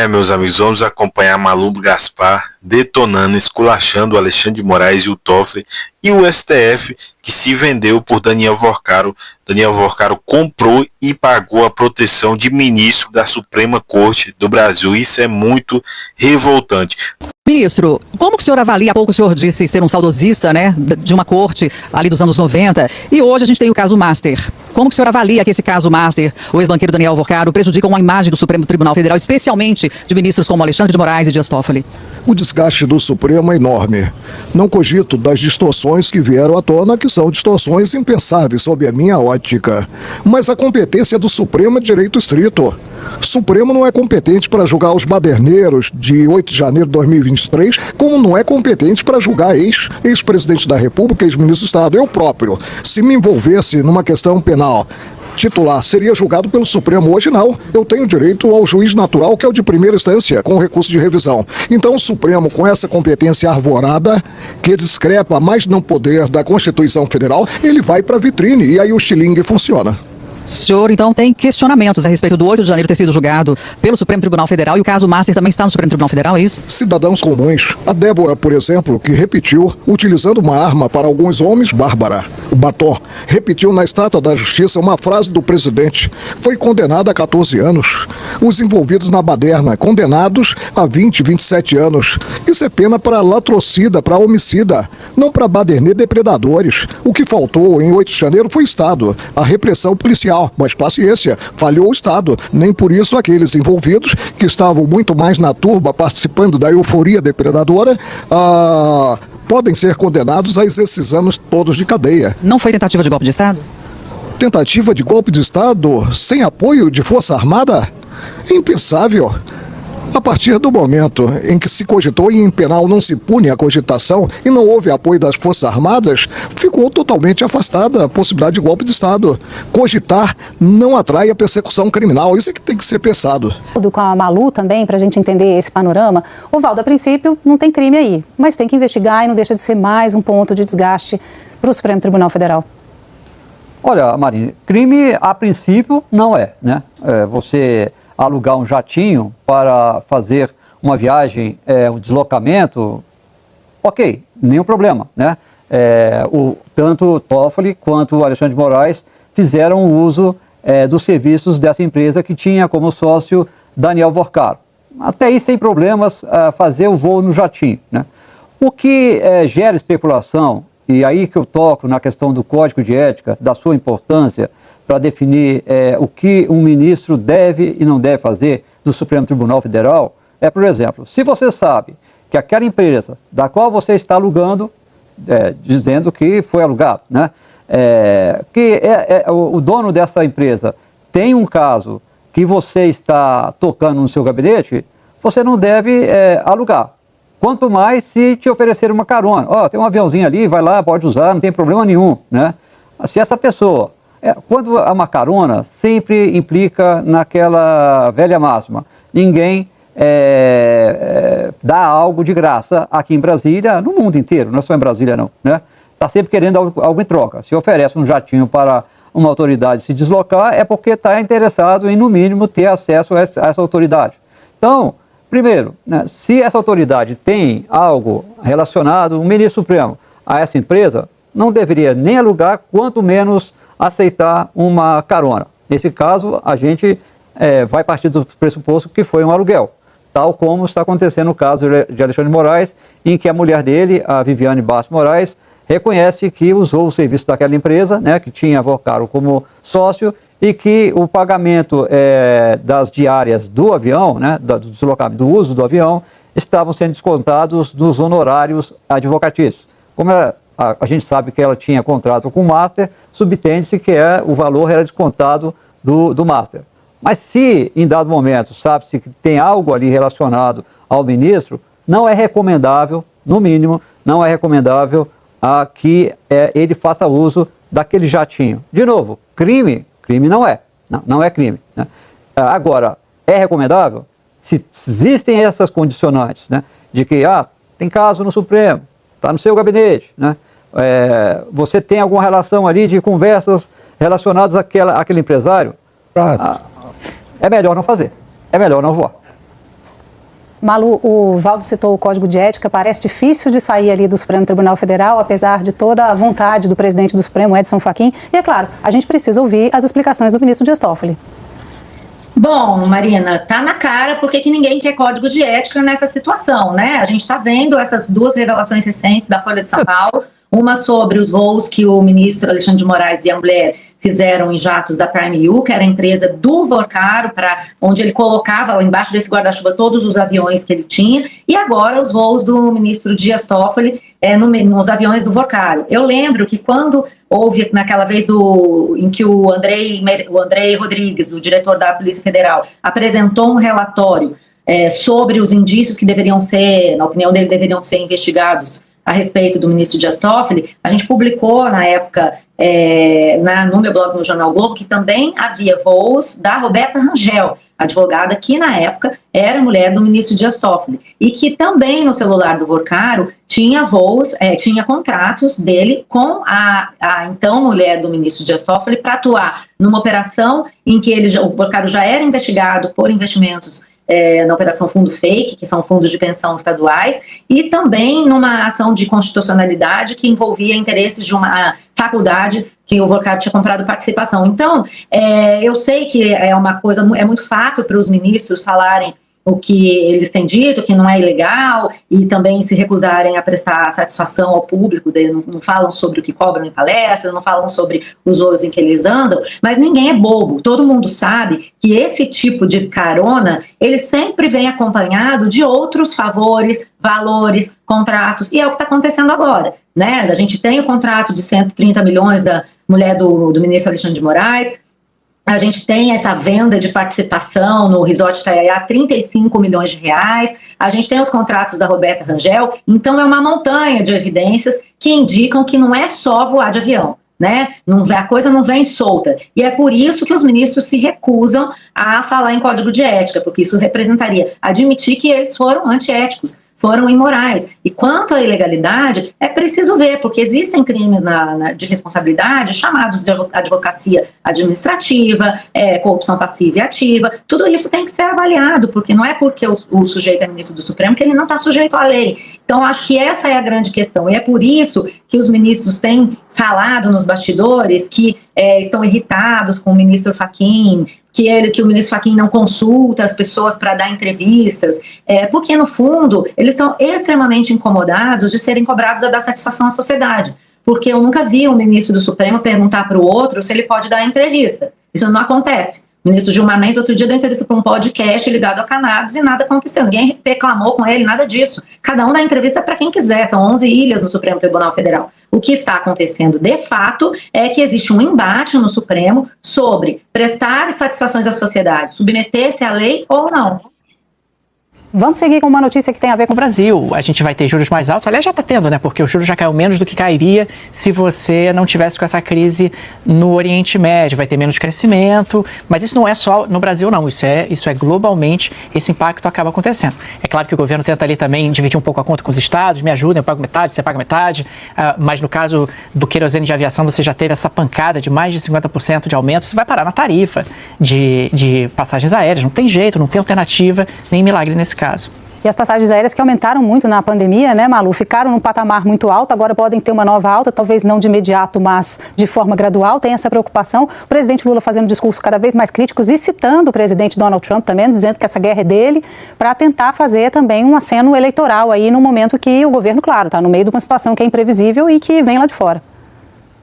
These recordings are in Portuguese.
Meus amigos, vamos acompanhar Maluf Gaspar detonando, esculachando o Alexandre de Moraes e o Toffoli e o STF, que se vendeu por Daniel Worcaro. Daniel Worcaro comprou e pagou a proteção de ministro da Suprema Corte do Brasil. Isso é muito revoltante. Ministro, como que o senhor avalia? Há pouco o senhor disse ser um saudosista, né, de uma corte ali dos anos 90, e hoje a gente tem o caso Master. Como que o senhor avalia que esse caso Master, o ex-banqueiro Daniel Worcaro, prejudicam a imagem do Supremo Tribunal Federal, especialmente de ministros como Alexandre de Moraes e Dias Toffoli? O desgaste do Supremo é enorme. Não cogito das distorções que vieram à tona, que são distorções impensáveis sob a minha ótica. Mas a competência do Supremo é direito estrito. O Supremo não é competente para julgar os baderneiros de 8 de janeiro de 2023, como não é competente para julgar ex-presidente da República, ex-ministro do Estado. Eu próprio, se me envolvesse numa questão penal titular, seria julgado pelo Supremo. Hoje não. Eu tenho direito ao juiz natural, que é o de primeira instância, com recurso de revisão. Então o Supremo, com essa competência arvorada, que discrepa mais não poder da Constituição Federal, ele vai para a vitrine e aí o xilingue funciona. O senhor, então, tem questionamentos a respeito do 8 de janeiro ter sido julgado pelo Supremo Tribunal Federal e o caso Master também está no Supremo Tribunal Federal, é isso? Cidadãos comuns. A Débora, por exemplo, que repetiu, utilizando uma arma para alguns homens, Bárbara, o batom, repetiu na Estátua da Justiça uma frase do presidente. Foi condenada a 14 anos. Os envolvidos na baderna, condenados a 20, 27 anos. Isso é pena para latrocida, para homicida, não para baderneiro depredadores. O que faltou em 8 de janeiro foi Estado, a repressão policial. Mas paciência, falhou o Estado. Nem por isso aqueles envolvidos, que estavam muito mais na turba, participando da euforia depredadora, podem ser condenados a esses anos todos de cadeia. Não foi tentativa de golpe de Estado? Tentativa de golpe de Estado sem apoio de Força Armada? Impensável. A partir do momento em que se cogitou e em penal não se pune a cogitação e não houve apoio das Forças Armadas, ficou totalmente afastada a possibilidade de golpe de Estado. Cogitar não atrai a persecução criminal, isso é que tem que ser pensado. Com a Malu também, para a gente entender esse panorama, o Valdo, a princípio, não tem crime aí, mas tem que investigar e não deixa de ser mais um ponto de desgaste para o Supremo Tribunal Federal. Olha, Marina, crime a princípio não é, né? Você alugar um jatinho para fazer uma viagem, um deslocamento, ok, nenhum problema, né? Tanto o Toffoli quanto o Alexandre de Moraes fizeram uso dos serviços dessa empresa que tinha como sócio Daniel Worcaro. Até aí sem problemas fazer o voo no jatinho, né? O que gera especulação, e aí que eu toco na questão do Código de Ética, da sua importância, para definir o que um ministro deve e não deve fazer do Supremo Tribunal Federal, por exemplo, se você sabe que aquela empresa da qual você está alugando, dizendo que foi alugado, né, o dono dessa empresa tem um caso que você está tocando no seu gabinete, você não deve alugar. Quanto mais se te oferecer uma carona. Tem um aviãozinho ali, vai lá, pode usar, não tem problema nenhum, né? Se essa pessoa... quando há uma carona, sempre implica naquela velha máxima. Ninguém dá algo de graça aqui em Brasília, no mundo inteiro, não é só em Brasília não, né? Está sempre querendo algo em troca. Se oferece um jatinho para uma autoridade se deslocar, é porque está interessado em, no mínimo, ter acesso a essa autoridade. Então, primeiro, né, se essa autoridade tem algo relacionado, um ministro supremo, a essa empresa, não deveria nem alugar, quanto menos aceitar uma carona. Nesse caso, a gente vai partir do pressuposto que foi um aluguel, tal como está acontecendo no caso de Alexandre de Moraes, em que a mulher dele, a Viviane Bastos Moraes, reconhece que usou o serviço daquela empresa, né, que tinha Worcaro como sócio, e que o pagamento das diárias do avião, né, do deslocamento, do uso do avião, estavam sendo descontados dos honorários advocatícios. Como a gente sabe que ela tinha contrato com o Master, subtende-se que o valor era descontado do Master. Mas se, em dado momento, sabe-se que tem algo ali relacionado ao ministro, não é recomendável, no mínimo, não é recomendável que ele faça uso daquele jatinho. De novo, crime não é. Não é crime, né? Agora, é recomendável? Se existem essas condicionantes, né, de que tem caso no Supremo, está no seu gabinete, né? Você tem alguma relação ali de conversas relacionadas àquele empresário? É melhor não fazer, é melhor não voar. Malu, o Valdo citou o Código de Ética, parece difícil de sair ali do Supremo Tribunal Federal, apesar de toda a vontade do presidente do Supremo, Edson Fachin. E é claro, a gente precisa ouvir as explicações do ministro Dias Toffoli. Bom, Marina, tá na cara porque que ninguém quer código de ética nessa situação, né? A gente está vendo essas duas revelações recentes da Folha de São Paulo, uma sobre os voos que o ministro Alexandre de Moraes e a mulher fizeram em jatos da Prime U, que era a empresa do Vorcaro, onde ele colocava lá embaixo desse guarda-chuva todos os aviões que ele tinha, e agora os voos do ministro Dias Toffoli nos aviões do Vorcaro. Eu lembro que quando houve naquela vez em que o Andrei Rodrigues, o diretor da Polícia Federal, apresentou um relatório sobre os indícios que deveriam ser, na opinião dele, deveriam ser investigados a respeito do ministro Dias Toffoli, a gente publicou na época no meu blog no Jornal Globo que também havia voos da Roberta Rangel, advogada que na época era mulher do ministro Dias Toffoli, e que também no celular do Vorcaro tinha tinha contratos dele com a então mulher do ministro Dias Toffoli para atuar numa operação em que o Vorcaro já era investigado por investimentos na Operação Fundo Fake, que são fundos de pensão estaduais, e também numa ação de constitucionalidade que envolvia interesses de uma faculdade que o Vorcaro tinha comprado participação. Então, eu sei que é muito fácil para os ministros falarem o que eles têm dito, que não é ilegal, e também se recusarem a prestar satisfação ao público, não falam sobre o que cobram em palestras, não falam sobre os voos em que eles andam, mas ninguém é bobo, todo mundo sabe que esse tipo de carona, ele sempre vem acompanhado de outros favores, valores, contratos, e é o que está acontecendo agora, né? A gente tem o contrato de 130 milhões da mulher do ministro Alexandre de Moraes, a gente tem essa venda de participação no Resort Itaiaia, 35 milhões de reais. A gente tem os contratos da Roberta Rangel. Então, é uma montanha de evidências que indicam que não é só voar de avião, né? A coisa não vem solta. E é por isso que os ministros se recusam a falar em código de ética, porque isso representaria admitir que eles foram antiéticos, foram imorais. E quanto à ilegalidade, é preciso ver, porque existem crimes de responsabilidade chamados de advocacia administrativa, corrupção passiva e ativa. Tudo isso tem que ser avaliado, porque não é porque o sujeito é ministro do Supremo que ele não está sujeito à lei. Então, acho que essa é a grande questão. E é por isso que os ministros têm falado nos bastidores que estão irritados com o ministro Fachin, que o ministro Fachin não consulta as pessoas para dar entrevistas, porque, no fundo, eles estão extremamente incomodados de serem cobrados a dar satisfação à sociedade. Porque eu nunca vi um ministro do Supremo perguntar para o outro se ele pode dar entrevista. Isso não acontece. O ministro Gilmar Mendes, outro dia, deu entrevista para um podcast ligado a cannabis e nada aconteceu. Ninguém reclamou com ele, nada disso. Cada um dá entrevista para quem quiser. São 11 ilhas no Supremo Tribunal Federal. O que está acontecendo, de fato, é que existe um embate no Supremo sobre prestar satisfações à sociedade, submeter-se à lei ou não. Vamos seguir com uma notícia que tem a ver com o Brasil. A gente vai ter juros mais altos. Aliás, já está tendo, né? Porque o juros já caiu menos do que cairia se você não tivesse com essa crise no Oriente Médio. Vai ter menos crescimento. Mas isso não é só no Brasil, não. Isso é globalmente. Esse impacto acaba acontecendo. É claro que o governo tenta ali também dividir um pouco a conta com os estados. Me ajudem, eu pago metade, você paga metade. Mas no caso do querosene de aviação, você já teve essa pancada de mais de 50% de aumento. Isso vai parar na tarifa de passagens aéreas. Não tem jeito, não tem alternativa, nem milagre nesse caso. E as passagens aéreas que aumentaram muito na pandemia, né, Malu? Ficaram num patamar muito alto, agora podem ter uma nova alta, talvez não de imediato, mas de forma gradual. Tem essa preocupação. O presidente Lula fazendo discursos cada vez mais críticos e citando o presidente Donald Trump também, dizendo que essa guerra é dele, para tentar fazer também um aceno eleitoral aí no momento que o governo, claro, está no meio de uma situação que é imprevisível e que vem lá de fora.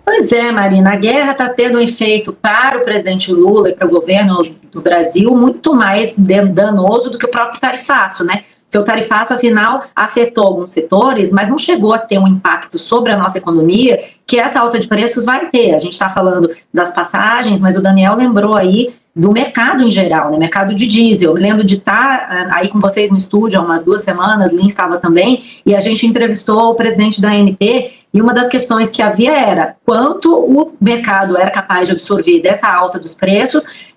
Pois é, Marina, a guerra está tendo um efeito para o presidente Lula e para o governo do Brasil muito mais danoso do que o próprio tarifaço, né? Porque o tarifaço, afinal, afetou alguns setores, mas não chegou a ter um impacto sobre a nossa economia que essa alta de preços vai ter. A gente está falando das passagens, mas o Daniel lembrou aí do mercado em geral, né? Mercado de diesel. Eu lembro de estar aí com vocês no estúdio há umas 2 semanas, Lin estava também, e a gente entrevistou o presidente da ANP, e uma das questões que havia era quanto o mercado era capaz de absorver dessa alta dos preços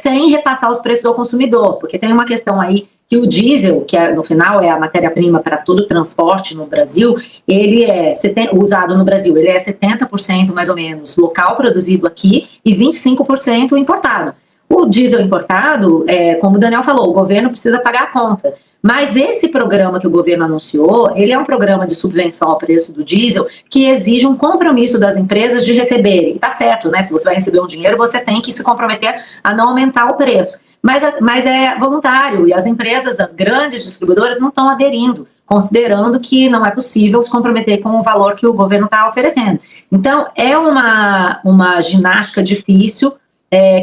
sem repassar os preços ao consumidor, porque tem uma questão aí que o diesel, que no final é a matéria-prima para todo o transporte no Brasil, ele é usado no Brasil, ele é 70% mais ou menos local, produzido aqui, e 25% importado. O diesel importado, como o Daniel falou, o governo precisa pagar a conta. Mas esse programa que o governo anunciou, ele é um programa de subvenção ao preço do diesel que exige um compromisso das empresas de receberem. E tá certo, né? Se você vai receber um dinheiro, você tem que se comprometer a não aumentar o preço. Mas é voluntário e as empresas das grandes distribuidoras não estão aderindo, considerando que não é possível se comprometer com o valor que o governo está oferecendo. Então, é uma ginástica difícil,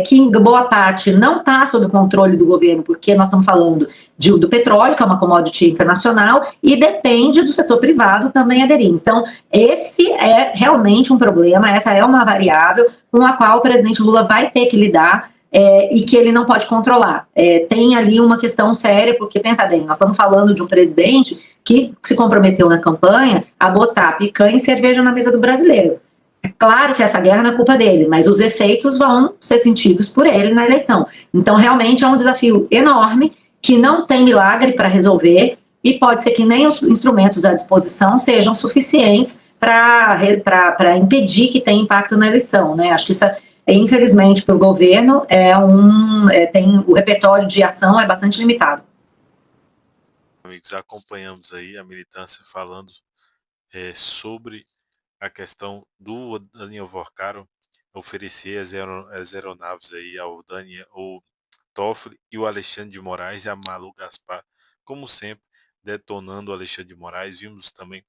que em boa parte não está sob o controle do governo, porque nós estamos falando do petróleo, que é uma commodity internacional, e depende do setor privado também aderir. Então, esse é realmente um problema, essa é uma variável com a qual o presidente Lula vai ter que lidar, e que ele não pode controlar. Tem ali uma questão séria, porque, pensa bem, nós estamos falando de um presidente que se comprometeu na campanha a botar picanha e cerveja na mesa do brasileiro. É claro que essa guerra não é culpa dele, mas os efeitos vão ser sentidos por ele na eleição. Então, realmente é um desafio enorme, que não tem milagre para resolver, e pode ser que nem os instrumentos à disposição sejam suficientes para impedir que tenha impacto na eleição, né? Acho que isso infelizmente, para o governo, tem o repertório de ação é bastante limitado. Amigos, acompanhamos aí a militância falando sobre a questão do Daniel Vorcaro oferecer as aeronaves aí ao Daniel, o Toffoli e o Alexandre de Moraes e a Malu Gaspar, como sempre, detonando o Alexandre de Moraes. Vimos também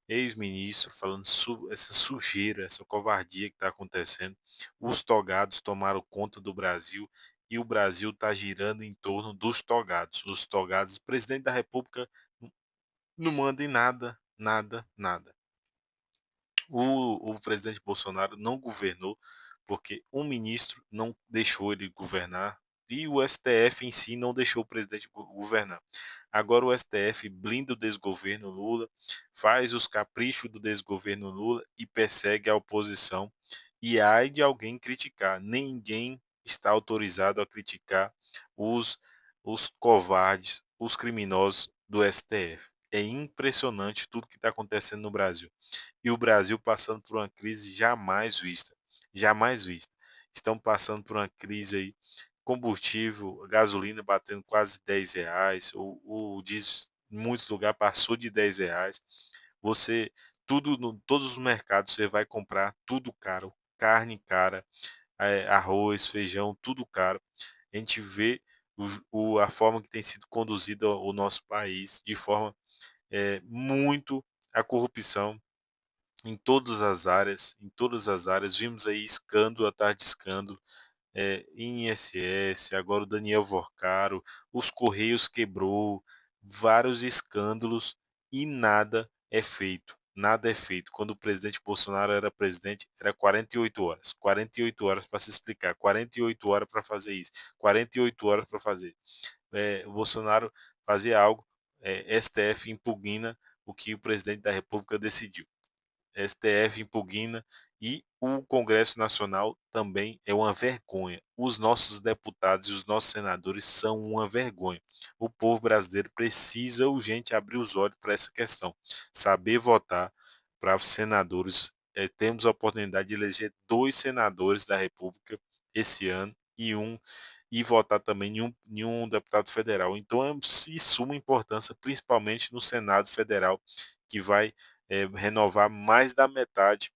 ex-ministro falando essa sujeira, essa covardia que está acontecendo. Os togados tomaram conta do Brasil e o Brasil está girando em torno dos togados. Os togados, o presidente da República não manda em nada, nada, nada. O presidente Bolsonaro não governou porque um ministro não deixou ele governar e o STF em si não deixou o presidente governar. Agora o STF blinda o desgoverno Lula, faz os caprichos do desgoverno Lula e persegue a oposição. E ai de alguém criticar. Ninguém está autorizado a criticar os, os covardes, os criminosos do STF. É impressionante tudo que está acontecendo no Brasil. E o Brasil passando por uma crise jamais vista. Jamais vista. Estão passando por uma crise aí, combustível, gasolina batendo quase R$ 10, o diesel em muitos lugares passou de R$ 10. Você, todos os mercados você vai comprar tudo caro, carne cara, arroz, feijão, tudo caro. A gente vê a forma que tem sido conduzido o nosso país, de forma muito a corrupção em todas as áreas, vimos aí escândalo atrás de escândalo, INSS, agora o Daniel Vorcaro, os Correios quebrou, vários escândalos e nada é feito. Nada é feito. Quando o presidente Bolsonaro era presidente, era 48 horas. 48 horas para se explicar, 48 horas para fazer isso, 48 horas para fazer. O Bolsonaro fazia algo, STF impugna o que o presidente da República decidiu. STF impugna e o Congresso Nacional também é uma vergonha. Os nossos deputados e os nossos senadores são uma vergonha. O povo brasileiro precisa urgente abrir os olhos para essa questão, saber votar para os senadores. Temos a oportunidade de eleger 2 senadores da República esse ano e votar também em um deputado federal. Então é de suma importância, principalmente no Senado Federal, que vai renovar mais da metade,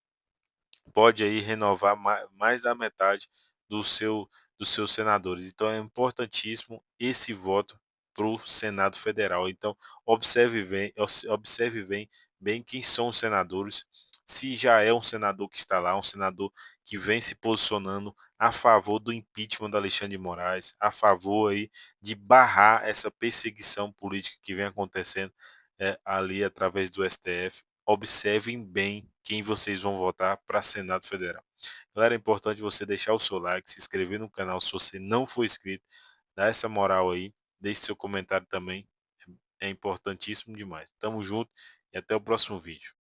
pode aí renovar mais da metade dos seus senadores. Então é importantíssimo esse voto para o Senado Federal. Então observe bem quem são os senadores, se já é um senador que está lá, um senador que vem se posicionando a favor do impeachment do Alexandre de Moraes, a favor aí de barrar essa perseguição política que vem acontecendo ali através do STF. Observem bem quem vocês vão votar para Senado Federal. Galera, é importante você deixar o seu like, se inscrever no canal se você não for inscrito, dá essa moral aí, deixe seu comentário também, é importantíssimo demais. Tamo junto e até o próximo vídeo.